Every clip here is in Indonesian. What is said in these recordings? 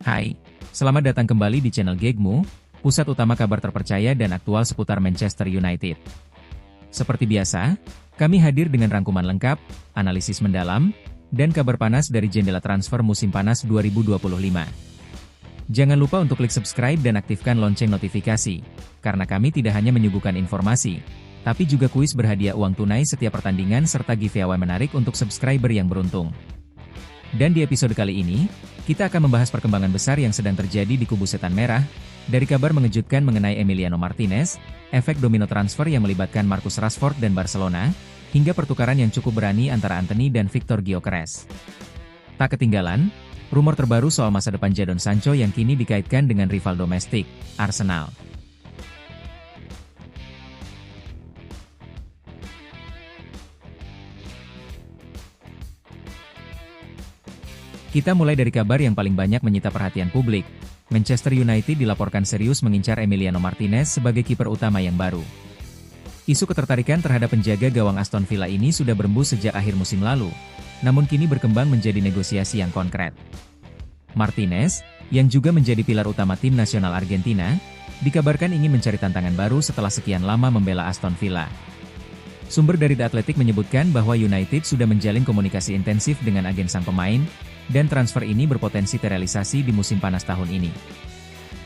Hai, selamat datang kembali di channel Gegmu, pusat utama kabar terpercaya dan aktual seputar Manchester United. Seperti biasa, kami hadir dengan rangkuman lengkap, analisis mendalam, dan kabar panas dari jendela transfer musim panas 2025. Jangan lupa untuk klik subscribe dan aktifkan lonceng notifikasi, karena kami tidak hanya menyuguhkan informasi, tapi juga kuis berhadiah uang tunai setiap pertandingan serta giveaway menarik untuk subscriber yang beruntung. Dan di episode kali ini, kita akan membahas perkembangan besar yang sedang terjadi di kubu setan merah, dari kabar mengejutkan mengenai Emiliano Martinez, efek domino transfer yang melibatkan Marcus Rashford dan Barcelona, hingga pertukaran yang cukup berani antara Antony dan Victor Gyökeres. Tak ketinggalan, rumor terbaru soal masa depan Jadon Sancho yang kini dikaitkan dengan rival domestik, Arsenal. Kita mulai dari kabar yang paling banyak menyita perhatian publik. Manchester United dilaporkan serius mengincar Emiliano Martinez sebagai kiper utama yang baru. Isu ketertarikan terhadap penjaga gawang Aston Villa ini sudah berembus sejak akhir musim lalu, namun kini berkembang menjadi negosiasi yang konkret. Martinez, yang juga menjadi pilar utama tim nasional Argentina, dikabarkan ingin mencari tantangan baru setelah sekian lama membela Aston Villa. Sumber dari The Athletic menyebutkan bahwa United sudah menjalin komunikasi intensif dengan agen sang pemain, dan transfer ini berpotensi terrealisasi di musim panas tahun ini.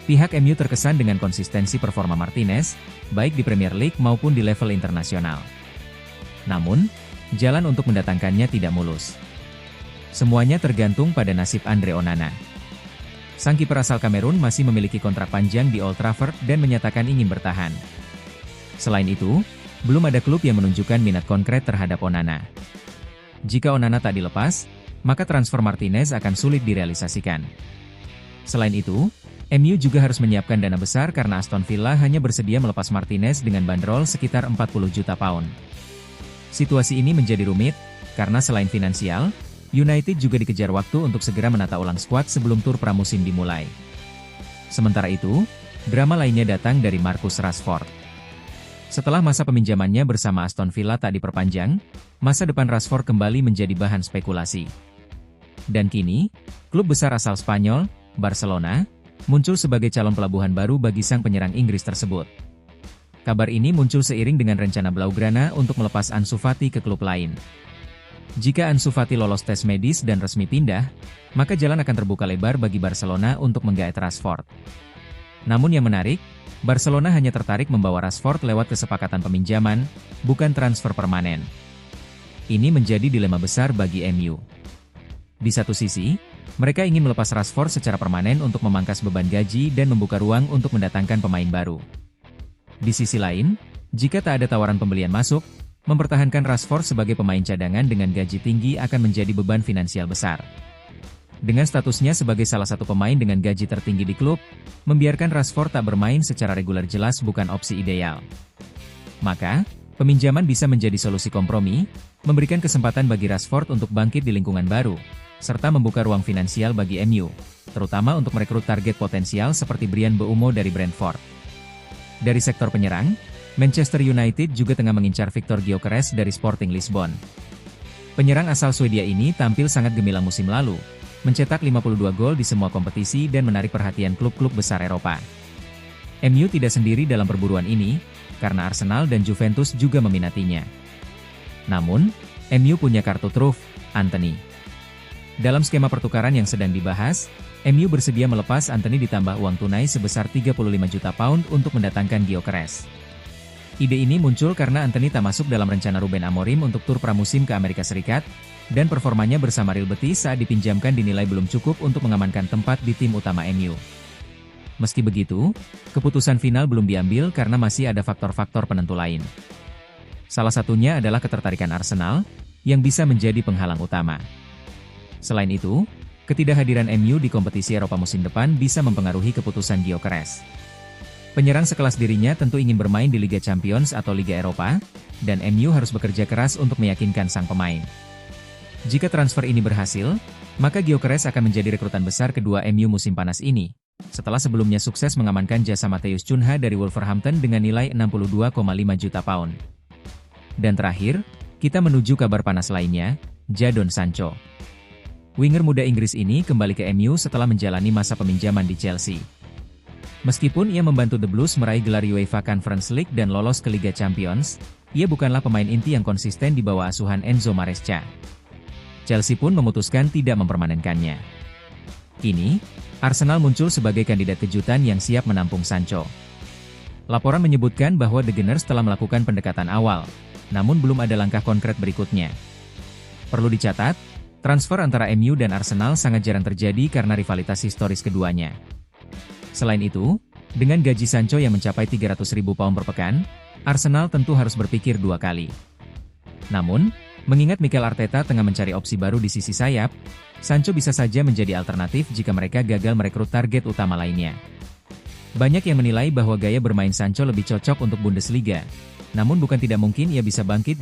Pihak MU terkesan dengan konsistensi performa Martinez, baik di Premier League maupun di level internasional. Namun, jalan untuk mendatangkannya tidak mulus. Semuanya tergantung pada nasib Andre Onana. Sang kiper asal Kamerun masih memiliki kontrak panjang di Old Trafford dan menyatakan ingin bertahan. Selain itu, belum ada klub yang menunjukkan minat konkret terhadap Onana. Jika Onana tak dilepas, maka transfer Martinez akan sulit direalisasikan. Selain itu, MU juga harus menyiapkan dana besar karena Aston Villa hanya bersedia melepas Martinez dengan bandrol sekitar 40 juta pound. Situasi ini menjadi rumit, karena selain finansial, United juga dikejar waktu untuk segera menata ulang skuad sebelum tur pramusim dimulai. Sementara itu, drama lainnya datang dari Marcus Rashford. Setelah masa peminjamannya bersama Aston Villa tak diperpanjang, masa depan Rashford kembali menjadi bahan spekulasi. Dan kini, klub besar asal Spanyol, Barcelona, muncul sebagai calon pelabuhan baru bagi sang penyerang Inggris tersebut. Kabar ini muncul seiring dengan rencana Blaugrana untuk melepas Ansu Fati ke klub lain. Jika Ansu Fati lolos tes medis dan resmi pindah, maka jalan akan terbuka lebar bagi Barcelona untuk menggaet Rashford. Namun yang menarik, Barcelona hanya tertarik membawa Rashford lewat kesepakatan peminjaman, bukan transfer permanen. Ini menjadi dilema besar bagi MU. Di satu sisi, mereka ingin melepas Rashford secara permanen untuk memangkas beban gaji dan membuka ruang untuk mendatangkan pemain baru. Di sisi lain, jika tak ada tawaran pembelian masuk, mempertahankan Rashford sebagai pemain cadangan dengan gaji tinggi akan menjadi beban finansial besar. Dengan statusnya sebagai salah satu pemain dengan gaji tertinggi di klub, membiarkan Rashford tak bermain secara reguler jelas bukan opsi ideal. Maka, peminjaman bisa menjadi solusi kompromi, memberikan kesempatan bagi Rashford untuk bangkit di lingkungan baru, serta membuka ruang finansial bagi MU, terutama untuk merekrut target potensial seperti Bryan Mbeumo dari Brentford. Dari sektor penyerang, Manchester United juga tengah mengincar Victor Gyökeres dari Sporting Lisbon. Penyerang asal Swedia ini tampil sangat gemilang musim lalu, mencetak 52 gol di semua kompetisi dan menarik perhatian klub-klub besar Eropa. MU tidak sendiri dalam perburuan ini, karena Arsenal dan Juventus juga meminatinya. Namun, MU punya kartu truf, Antony. Dalam skema pertukaran yang sedang dibahas, MU bersedia melepas Antony ditambah uang tunai sebesar 35 juta pound untuk mendatangkan Gyökeres. Ide ini muncul karena Antony tak masuk dalam rencana Ruben Amorim untuk tur pramusim ke Amerika Serikat, dan performanya bersama Real Betis saat dipinjamkan dinilai belum cukup untuk mengamankan tempat di tim utama MU. Meski begitu, keputusan final belum diambil karena masih ada faktor-faktor penentu lain. Salah satunya adalah ketertarikan Arsenal, yang bisa menjadi penghalang utama. Selain itu, ketidakhadiran MU di kompetisi Eropa musim depan bisa mempengaruhi keputusan Gyökeres. Penyerang sekelas dirinya tentu ingin bermain di Liga Champions atau Liga Eropa, dan MU harus bekerja keras untuk meyakinkan sang pemain. Jika transfer ini berhasil, maka Gyökeres akan menjadi rekrutan besar kedua MU musim panas ini, setelah sebelumnya sukses mengamankan jasa Matheus Cunha dari Wolverhampton dengan nilai 62,5 juta pound. Dan terakhir, kita menuju kabar panas lainnya, Jadon Sancho. Winger muda Inggris ini kembali ke MU setelah menjalani masa peminjaman di Chelsea. Meskipun ia membantu The Blues meraih gelar UEFA Conference League dan lolos ke Liga Champions, ia bukanlah pemain inti yang konsisten di bawah asuhan Enzo Maresca. Chelsea pun memutuskan tidak mempermanenkannya. Kini, Arsenal muncul sebagai kandidat kejutan yang siap menampung Sancho. Laporan menyebutkan bahwa The Gunners telah melakukan pendekatan awal, namun belum ada langkah konkret berikutnya. Perlu dicatat, transfer antara MU dan Arsenal sangat jarang terjadi karena rivalitas historis keduanya. Selain itu, dengan gaji Sancho yang mencapai 300.000 pound per pekan, Arsenal tentu harus berpikir dua kali. Namun, mengingat Mikel Arteta tengah mencari opsi baru di sisi sayap, Sancho bisa saja menjadi alternatif jika mereka gagal merekrut target utama lainnya. Banyak yang menilai bahwa gaya bermain Sancho lebih cocok untuk Bundesliga, namun bukan tidak mungkin ia bisa bangkit